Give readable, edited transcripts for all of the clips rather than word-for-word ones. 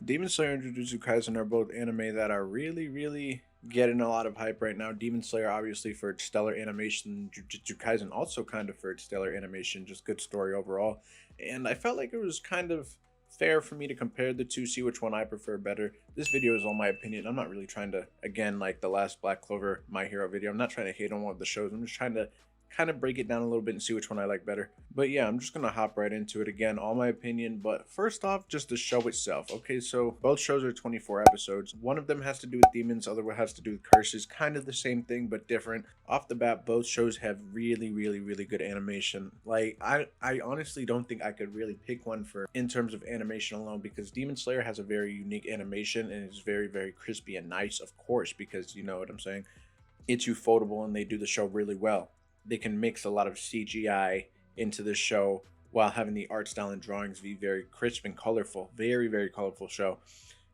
Demon Slayer and Jujutsu Kaisen are both anime that are really getting a lot of hype right now. Demon Slayer, obviously, for its stellar animation, Jujutsu Kaisen, also kind of for its stellar animation, just good story overall. And I felt like it was kind of fair for me to compare the two, see which one I prefer better. This video is all my opinion. I'm not really trying to, again, like the last Black Clover My Hero video, I'm not trying to hate on one of the shows. I'm just trying to kind of break it down a little bit and see which one I like better. But yeah, I'm just gonna hop right into it again, all my opinion. But first off, just the show itself. Okay, so both shows are 24 episodes. One of them has to do with demons, other one has to do with curses. Kind of the same thing, but different. Off the bat, both shows have really good animation. Like I honestly don't think I could really pick one for in terms of animation alone, because Demon Slayer has a very unique animation and it's very crispy and nice, of course, because you know what I'm saying. It's ufotable and they do the show really well. They can mix a lot of CGI into the show while having the art style and drawings be very crisp and colorful. Very colorful show.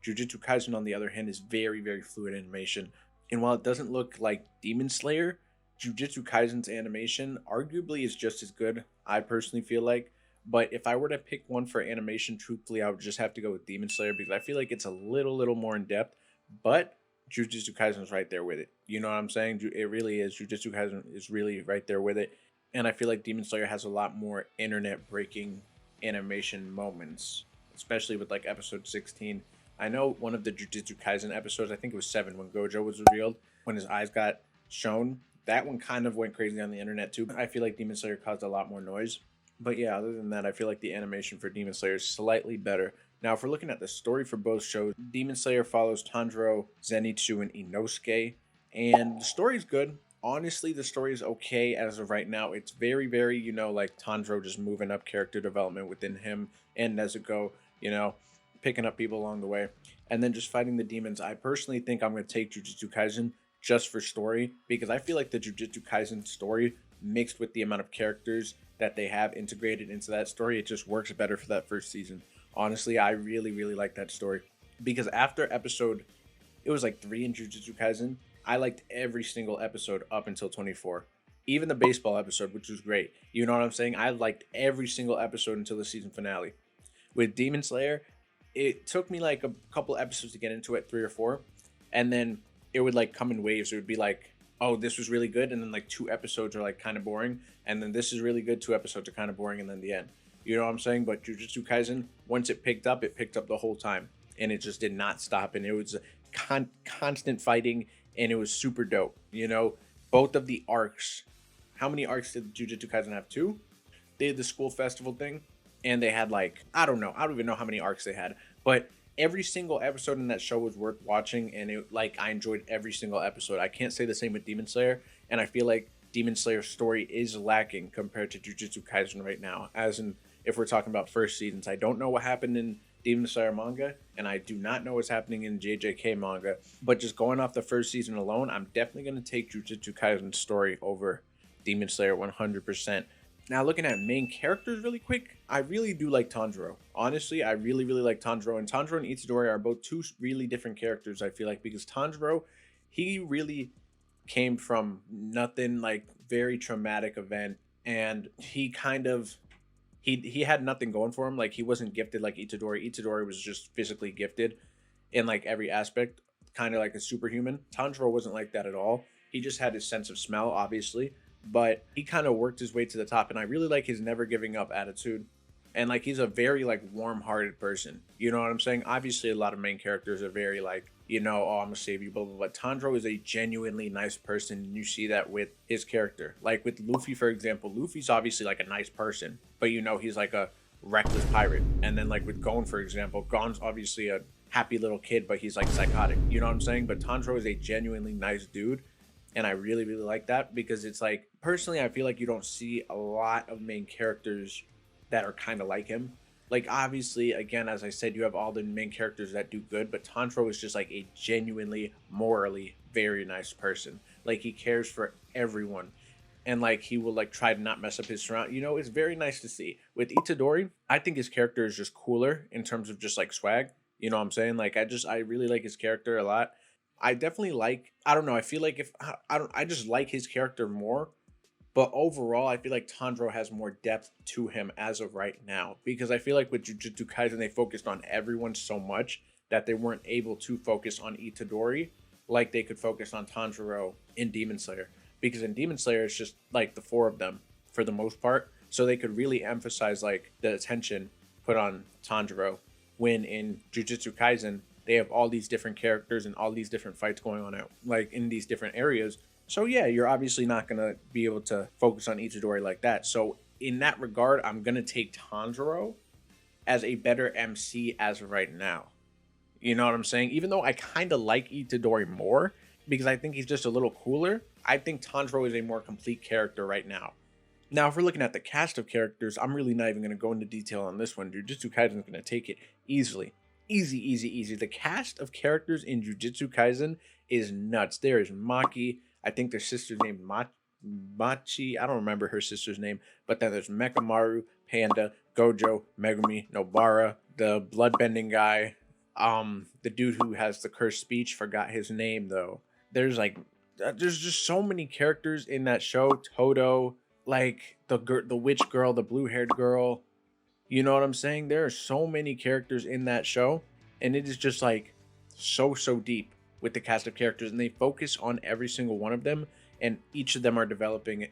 Jujutsu Kaisen, on the other hand, is very fluid animation. And while it doesn't look like Demon Slayer, Jujutsu Kaisen's animation arguably is just as good, I personally feel like. But if I were to pick one for animation, truthfully, I would just have to go with Demon Slayer because I feel like it's a little more in depth. But Jujutsu Kaisen is right there with it. You know what I'm saying? It really is. Jujutsu Kaisen is really right there with it. And I feel like Demon Slayer has a lot more internet breaking animation moments, especially with like episode 16. I know one of the Jujutsu Kaisen episodes, I think it was 7, when Gojo was revealed, when his eyes got shown. That one kind of went crazy on the internet too. I feel like Demon Slayer caused a lot more noise. But yeah, other than that, I feel like the animation for Demon Slayer is slightly better. Now, if we're looking at the story for both shows, Demon Slayer follows Tanjiro, Zenitsu, and Inosuke, and the story's good. Honestly, the story is okay as of right now. It's very, like Tanjiro just moving up character development within him and Nezuko, picking up people along the way, and then just fighting the demons. I personally think I'm going to take Jujutsu Kaisen just for story, because I feel like the Jujutsu Kaisen story mixed with the amount of characters that they have integrated into that story, it just works better for that first season. Honestly, I really like that story, because after episode, it was like 3 in Jujutsu Kaisen, I liked every single episode up until 24. Even the baseball episode, which was great. You know what I'm saying? I liked every single episode until the season finale. With Demon Slayer, it took me like a couple episodes to get into it, 3 or 4, and then it would like come in waves. It would be like, oh, this was really good, and then like 2 episodes are like kind of boring, and then this is really good, 2 episodes are kind of boring, and then the end. You know what I'm saying? But Jujutsu Kaisen, once it picked up the whole time, and it just did not stop, and it was constant fighting, and it was super dope. Both of the arcs. How many arcs did Jujutsu Kaisen have? 2. They had the school festival thing, and they had like, I don't know, I don't even know how many arcs they had, but every single episode in that show was worth watching, and I enjoyed every single episode. I can't say the same with Demon Slayer, and I feel like Demon Slayer's story is lacking compared to Jujutsu Kaisen right now. As in, if we're talking about first seasons, I don't know what happened in Demon Slayer manga, and I do not know what's happening in JJK manga. But just going off the first season alone, I'm definitely going to take Jujutsu Kaisen's story over Demon Slayer 100%. Now, looking at main characters really quick, I really do like Tanjiro. Honestly, I really like Tanjiro. And Tanjiro and Itadori are both two really different characters, I feel like, because Tanjiro, he really came from nothing, like very traumatic event, and he kind of he had nothing going for him. Like, he wasn't gifted like Itadori. Itadori was just physically gifted in like every aspect, kind of like a superhuman. Tanjiro wasn't like that at all. He just had his sense of smell, obviously, but he kind of worked his way to the top, and I really like his never giving up attitude. And like, he's a very like warm-hearted person. You know what I'm saying? Obviously, a lot of main characters are very like, oh, I'm gonna save you, blah blah blah. Tanjiro is a genuinely nice person, and you see that with his character. Like with Luffy, for example, Luffy's obviously like a nice person, but he's like a reckless pirate. And then like with Gon, for example, Gon's obviously a happy little kid, but he's like psychotic. You know what I'm saying? But Tanjiro is a genuinely nice dude, and I really like that, because it's like, personally, I feel like you don't see a lot of main characters that are kind of like him. Like, obviously, again, as I said, you have all the main characters that do good, but Tanjiro is just like a genuinely, morally very nice person. Like, he cares for everyone, and like, he will like try to not mess up his surround. It's very nice to see. With Itadori, I think his character is just cooler in terms of just like swag. You know what I'm saying? Like, I really like his character a lot. I definitely like, I don't know, I feel like, if I just like his character more. But overall, I feel like Tanjiro has more depth to him as of right now, because I feel like with Jujutsu Kaisen, they focused on everyone so much that they weren't able to focus on Itadori like they could focus on Tanjiro in Demon Slayer. Because in Demon Slayer, it's just like the four of them for the most part. So they could really emphasize like the attention put on Tanjiro. When in Jujutsu Kaisen, they have all these different characters and all these different fights going on out like in these different areas. So yeah, you're obviously not gonna be able to focus on Itadori like that. So in that regard, I'm gonna take Tanjiro as a better MC as of right now. You know what I'm saying? Even though I kind of like Itadori more because I think he's just a little cooler, I think Tanjiro is a more complete character right now. Now, if we're looking at the cast of characters, I'm really not even going to go into detail on this one. Jujutsu Kaisen is going to take it easily. Easy, easy, easy. The cast of characters in Jujutsu Kaisen is nuts. There is Maki. I think their sister's name Machi. I don't remember her sister's name. But then there's Mekamaru, Panda, Gojo, Megumi, Nobara, the bloodbending guy. The dude who has the cursed speech, forgot his name though. There's just so many characters in that show. Toto, like the witch girl, the blue-haired girl. You know what I'm saying? There are so many characters in that show, and it is just like so deep with the cast of characters, and they focus on every single one of them, and each of them are developing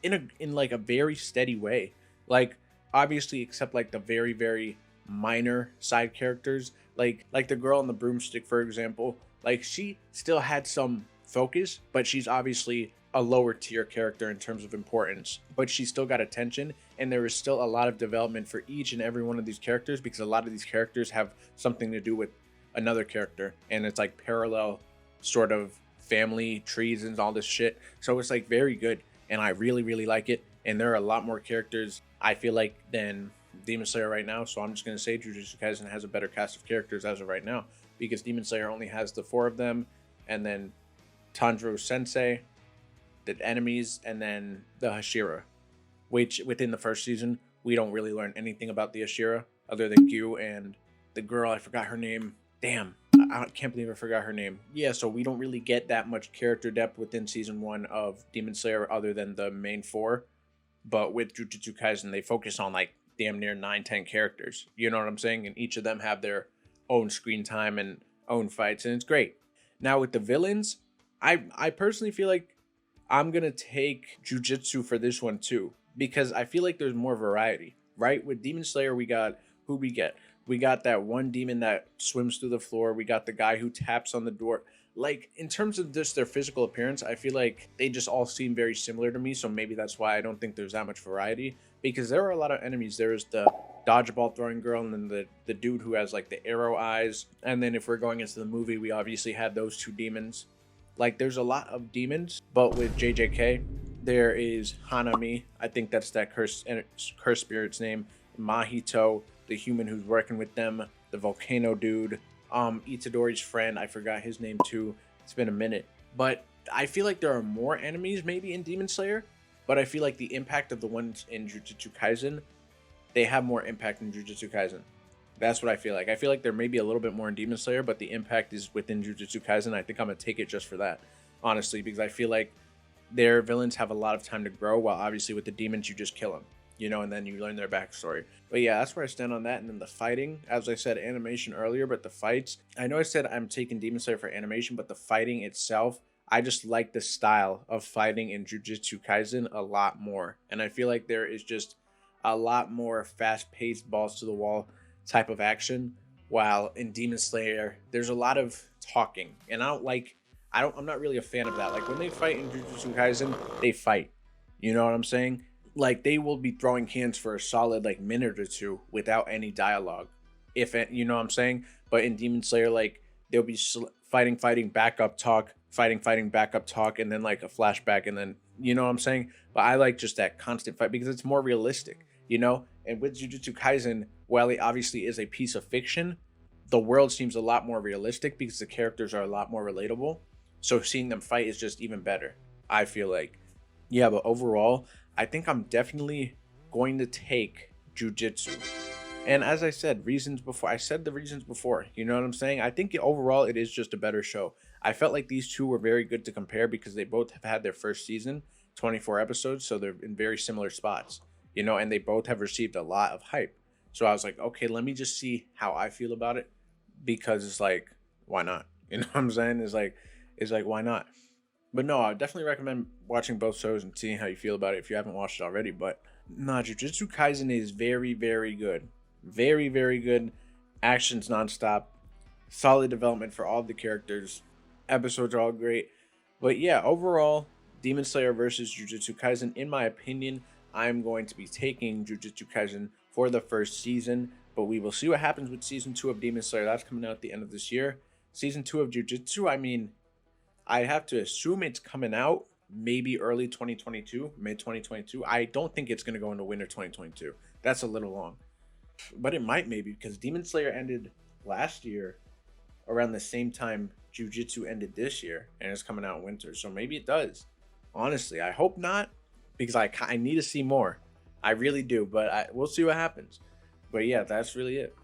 in like a very steady way. Like obviously, except like the very minor side characters, like the girl on the broomstick, for example. Like she still had some focus, but she's obviously a lower tier character in terms of importance, but she still got attention, and there is still a lot of development for each and every one of these characters because a lot of these characters have something to do with another character, and it's like parallel sort of family trees and all this shit. So it's like very good, and I really like it. And there are a lot more characters I feel like than Demon Slayer right now, so I'm just gonna say Jujutsu Kaisen has a better cast of characters as of right now because Demon Slayer only has the four of them, and then Tanjiro Sensei, the enemies, and then the Hashira, which within the first season we don't really learn anything about the Hashira other than Gyu and the girl, I forgot her name. Damn, I can't believe I forgot her name. Yeah, so we don't really get that much character depth within season 1 of Demon Slayer other than the main 4. But with Jujutsu Kaisen, they focus on like damn near 9-10 characters. You know what I'm saying? And each of them have their own screen time and own fights, and it's great. Now with the villains, I personally feel like I'm going to take Jujutsu for this one too, because I feel like there's more variety, right? With Demon Slayer, we got who we get. We got that one demon that swims through the floor. We got the guy who taps on the door. Like, in terms of just their physical appearance, I feel like they just all seem very similar to me. So maybe that's why I don't think there's that much variety, because there are a lot of enemies. There's the dodgeball throwing girl, and then the dude who has like the arrow eyes. And then if we're going into the movie, we obviously had those two demons. Like, there's a lot of demons, but with JJK, there is Hanami. I think that's that cursed spirit's name. Mahito, the human who's working with them. The volcano dude. Itadori's friend. I forgot his name too. It's been a minute. But I feel like there are more enemies maybe in Demon Slayer, but I feel like the impact of the ones in Jujutsu Kaisen, they have more impact in Jujutsu Kaisen. That's what I feel like. I feel like there may be a little bit more in Demon Slayer, but the impact is within Jujutsu Kaisen. I think I'm going to take it just for that, honestly, because I feel like their villains have a lot of time to grow, while obviously with the demons, you just kill them, you know, and then you learn their backstory. But yeah, that's where I stand on that. And then the fighting, as I said, animation earlier, but the fights, I know I said I'm taking Demon Slayer for animation, but the fighting itself, I just like the style of fighting in Jujutsu Kaisen a lot more. And I feel like there is just a lot more fast-paced, balls to the wall type of action, while in Demon Slayer there's a lot of talking, and I'm not really a fan of that. Like, when they fight in Jujutsu Kaisen, they fight, you know what I'm saying? Like, they will be throwing hands for a solid like minute or two without any dialogue, if it, you know what I'm saying. But in Demon Slayer, like, they'll be fighting, backup talk, fighting, backup talk, and then like a flashback, and then, you know what I'm saying. But I like just that constant fight because it's more realistic, you know. And with Jujutsu Kaisen, while it obviously is a piece of fiction, the world seems a lot more realistic because the characters are a lot more relatable. So seeing them fight is just even better, I feel like. Yeah, but overall, I think I'm definitely going to take Jujutsu. And as I said, I said the reasons before, you know what I'm saying? I think overall it is just a better show. I felt like these two were very good to compare because they both have had their first season, 24 episodes, so they're in very similar spots, you know, and they both have received a lot of hype. So I was like, okay, let me just see how I feel about it. because it's like, why not? You know what I'm saying? It's like why not? But no, I definitely recommend watching both shows and seeing how you feel about it if you haven't watched it already. But nah, Jujutsu Kaisen is very, very good. Very, very good. Actions nonstop. Solid development for all the characters. Episodes are all great. But yeah, overall, Demon Slayer versus Jujutsu Kaisen, in my opinion, I'm going to be taking Jujutsu Kaisen for the first season. But we will see what happens with season 2 of Demon Slayer. That's coming out at the end of this year. Season 2 of Jujutsu, I mean, I have to assume it's coming out maybe early 2022, mid 2022. I don't think it's going to go into winter 2022. That's a little long. But it might maybe because Demon Slayer ended last year around the same time Jujutsu ended this year and it's coming out in winter. So maybe it does. Honestly, I hope not because I need to see more. I really do, but we'll see what happens. But yeah, that's really it.